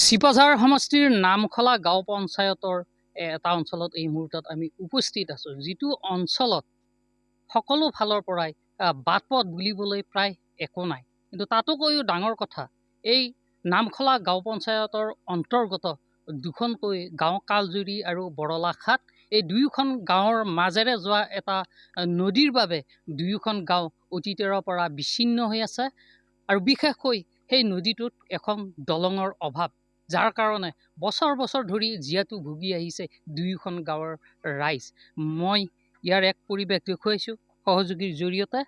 চিপাঝাৰ সমষ্টিৰ নামখলা গাঁও পঞ্চায়তৰ এটা অঞ্চলত এই মুহূৰ্তত আমি উপস্থিত আছোঁ, যিটো অঞ্চলত সকলো ফালৰ পৰাই বাট পথ বুলিবলৈ প্ৰায় একো নাই। কিন্তু তাতোকৈও ডাঙৰ কথা, এই নামখলা গাঁও পঞ্চায়তৰ অন্তৰ্গত দুখনকৈ গাঁও কালজুৰি আৰু বৰলাখাট, এই দুয়োখন গাঁৱৰ মাজেৰে যোৱা এটা নদীৰ বাবে দুয়োখন গাঁও অতীতৰ পৰা বিচ্ছিন্ন হৈ আছে। আৰু বিশেষকৈ সেই নদীটোত এখন দলঙৰ অভাৱ, যাৰ কাৰণে বছৰ বছৰ ধৰি জীয়াতু ভুগি আহিছে দুয়োখন গাঁৱৰ ৰাইজ। মই ইয়াৰ এক পৰিৱেশ দেখুৱাইছোঁ সহযোগীৰ জৰিয়তে।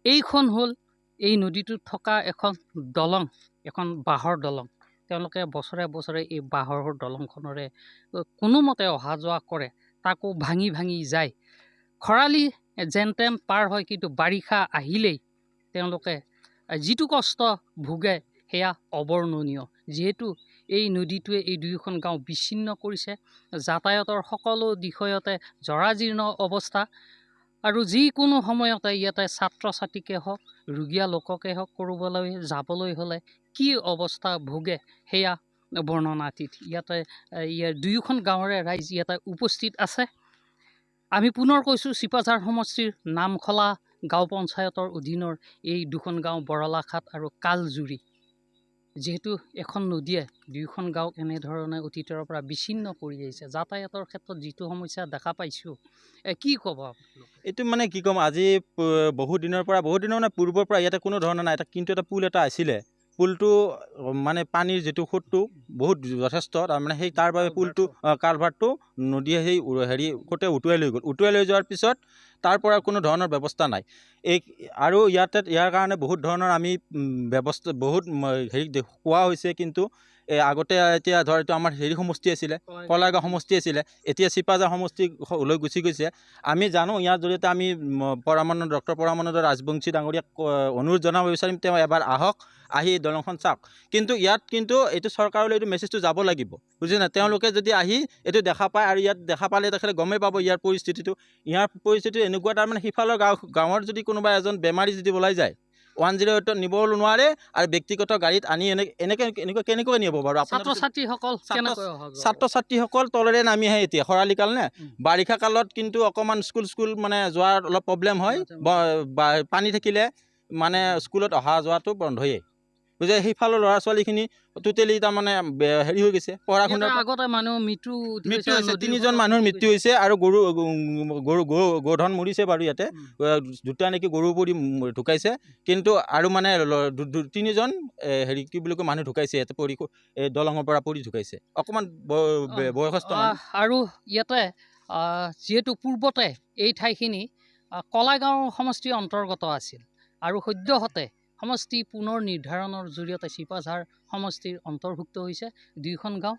এইখন হ'ল এই নদীটোত থকা এখন দলং, এখন বাঁহৰ দলং। তেওঁলোকে বছৰে বছৰে এই বাঁহৰ দলংখনৰে কোনোমতে অহা যোৱা কৰে, তাকো ভাঙি ভাঙি যায়। খৰালি যেন তেন পাৰ হয়, কিন্তু বাৰিষা আহিলেই তেওঁলোকে যিটো কষ্ট ভোগে সেয়া অৱৰ্ণনীয়। যিহেতু এই নদীটোৱে এই দুয়োখন গাঁও বিচ্ছিন্ন কৰিছে, যাতায়াতৰ সকলো দিশতে জৰাজীৰ্ণ অৱস্থা। আৰু যিকোনো সময়তে ইয়াতে ছাত্ৰ ছাত্ৰীকে হওক, ৰোগীয়া লোককে হওক, ক'ৰবালৈ যাবলৈ হ'লে কি অৱস্থা ভোগে সেয়া বৰ্ণনাতীত। ইয়াতে ইয়াৰ দুয়োখন গাঁৱৰে ৰাইজ ইয়াতে উপস্থিত আছে। আমি পুনৰ কৈছোঁ, চিপাঝাৰ সমষ্টিৰ নামখলা গাঁও পঞ্চায়তৰ অধীনৰ এই দুখন গাঁও বৰলাখাট আৰু কালজুৰি। যিহেতু এখন নদীয়ে দুয়োখন গাঁওক এনেধৰণে অতীতৰ পৰা বিচ্ছিন্ন কৰি আহিছে, যাতায়াতৰ ক্ষেত্ৰত যিটো সমস্যা দেখা পাইছোঁ, কি ক'ব এইটো মানে কি ক'ম, আজি বহু দিনৰ মানে পূৰ্বৰ পৰা ইয়াতে কোনো ধৰণৰ নাই। কিন্তু এটা পুল এটা আছিলে, পুলটো মানে পানীৰ যিটো সোঁতটো বহুত যথেষ্ট, তাৰমানে সেই তাৰ বাবে পুলটো কালভাৰটো নদীয়ে সেই সোঁতে উটুৱাই লৈ গ'ল। উটুৱাই লৈ যোৱাৰ পিছত তাৰ পৰা কোনো ধৰণৰ ব্যৱস্থা নাই। আৰু ইয়াৰ কাৰণে বহুত ধৰণৰ আমি ব্যৱস্থা বহুত কোৱা হৈছে। কিন্তু আগতে এতিয়া ধৰ এইটো আমাৰ সমষ্টি আছিলে, কলাইগাঁও সমষ্টি আছিলে, এতিয়া চিপাঝাৰ সমষ্টি লৈ গুচি গৈছে। আমি জানো, ইয়াৰ জৰিয়তে আমি ডক্টৰ পৰমানন্দ ৰাজবংশী ডাঙৰীয়াক অনুৰোধ জনাব বিচাৰিম, তেওঁ এবাৰ আহক, আহি দলংখন চাওক। কিন্তু ইয়াত এইটো চৰকাৰলৈ এইটো মেছেজটো যাব লাগিব, বুজি নাই? তেওঁলোকে যদি আহি এইটো দেখা পায়, আৰু ইয়াত দেখা পালে তেখেতে গমেই পাব ইয়াৰ পৰিস্থিতি এনেকুৱা। তাৰমানে সিফালৰ গাঁৱৰ যদি কোনোবা এজন বেমাৰী যদি ওলাই যায়, 108ত নিব নোৱাৰে, আৰু ব্যক্তিগত গাড়ীত আনি কেনেকৈ নিব বাৰু? ছাত্ৰ ছাত্ৰীসকল তলেৰে নামি আহে। এতিয়া খৰালি কাল নে বাৰিষা কালত কিন্তু অকণমান স্কুল মানে যোৱাৰ অলপ প্ৰব্লেম হয়। পানী থাকিলে মানে স্কুলত অহা যোৱাটো বন্ধয়েই, বুজে? সেইফালৰ ল'ৰা ছোৱালীখিনি টোটেলি তাৰমানে হৈ গৈছে। পঢ়া শুনাৰ আগতে মানুহ মৃত্যু হৈছে, 3জন মানুহৰ মৃত্যু হৈছে, আৰু গৰুধন মৰিছে বাৰু। ইয়াতে দুটা নেকি গৰু পৰি ঢুকাইছে, কিন্তু আৰু মানে 3জন কি বুলি কয় মানুহ ঢুকাইছে ইয়াতে পৰি, দলঙৰ পৰা পৰি ঢুকাইছে, অকণমান বয়সস্থ। আৰু ইয়াতে যিহেতু পূৰ্বতে এই ঠাইখিনি কলাইগাঁও সমষ্টিৰ অন্তৰ্গত আছিল, আৰু সদ্যহতে সমষ্টি পুনৰ নিৰ্ধাৰণৰ জৰিয়তে চিপাঝাৰ সমষ্টিৰ অন্তৰ্ভুক্ত হৈছে দুয়োখন গাঁও।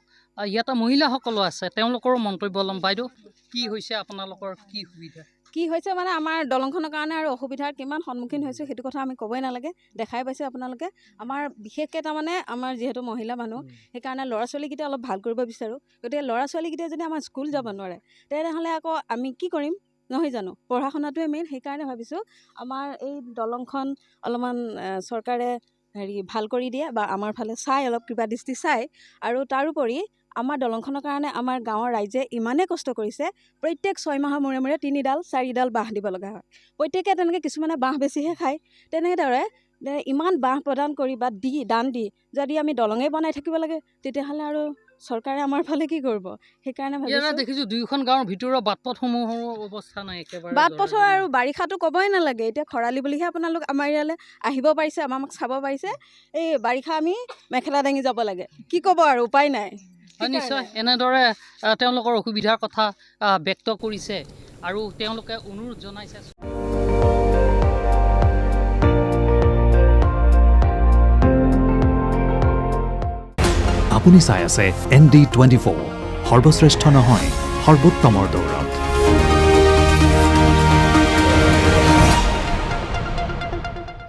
ইয়াতে মহিলাসকলো আছে, তেওঁলোকৰো মন্তব্য ল'ম। বাইদেউ, কি হৈছে আপোনালোকৰ, কি সুবিধা? কি হৈছে মানে আমাৰ দলংখনৰ কাৰণে আৰু অসুবিধাৰ কিমান সন্মুখীন হৈছোঁ সেইটো কথা আমি ক'বই নালাগে, দেখাই পাইছে আপোনালোকে। আমাৰ বিশেষকৈ তাৰমানে আমাৰ যিহেতু মহিলা মানুহ, সেইকাৰণে ল'ৰা ছোৱালীকেইটা অলপ ভাল কৰিব বিচাৰোঁ। গতিকে ল'ৰা ছোৱালীকেইটাই যদি আমাৰ স্কুল যাব নোৱাৰে, তেনেহ'লে আকৌ আমি কি কৰিম, নহয় জানো? পঢ়া শুনাটোৱে মেইন। সেইকাৰণে ভাবিছোঁ আমাৰ এই দলংখন অলপমান চৰকাৰে ভাল কৰি দিয়ে, বা আমাৰ ফালে চাই, অলপ কিবা দৃষ্টি চাই। আৰু তাৰোপৰি আমাৰ দলংখনৰ কাৰণে আমাৰ গাঁৱৰ ৰাইজে ইমানেই কষ্ট কৰিছে, প্ৰত্যেক 6 মাহৰ মূৰে মূৰে 3ডাল 4ডাল বাঁহ দিব লগা হয়। প্ৰত্যেকে তেনেকৈ, কিছুমানে বাঁহ বেছিহে খায়। তেনেদৰে ইমান বাঁহ প্ৰদান কৰি বা দান দি যদি আমি দলঙেই বনাই থাকিব লাগে, তেতিয়াহ'লে আৰু চৰকাৰে আমাৰ ফালে কি কৰিব? সেইকাৰণে দেখিছোঁ দুয়োখন গাঁৱৰ ভিতৰৰ বাট পথসমূহৰ অৱস্থা নাই একেবাৰে। বাট পথৰ আৰু বাৰিষাটো ক'বই নালাগে। এতিয়া খৰালি বুলিহে আপোনালোক আমাৰ ইয়ালৈ আহিব পাৰিছে, আমাক চাব পাৰিছে। এই বাৰিষা আমি মেখেলা দাঙি যাব লাগে, কি ক'ব আৰু, উপায় নাই। নিশ্চয় এনেদৰে তেওঁলোকৰ অসুবিধাৰ কথা ব্যক্ত কৰিছে, আৰু তেওঁলোকে অনুৰোধ জনাইছে। আপুনি চাই আছে ND24, সৰ্বশ্ৰেষ্ঠ নহয়, সৰ্বোত্তমৰ দৌৰ।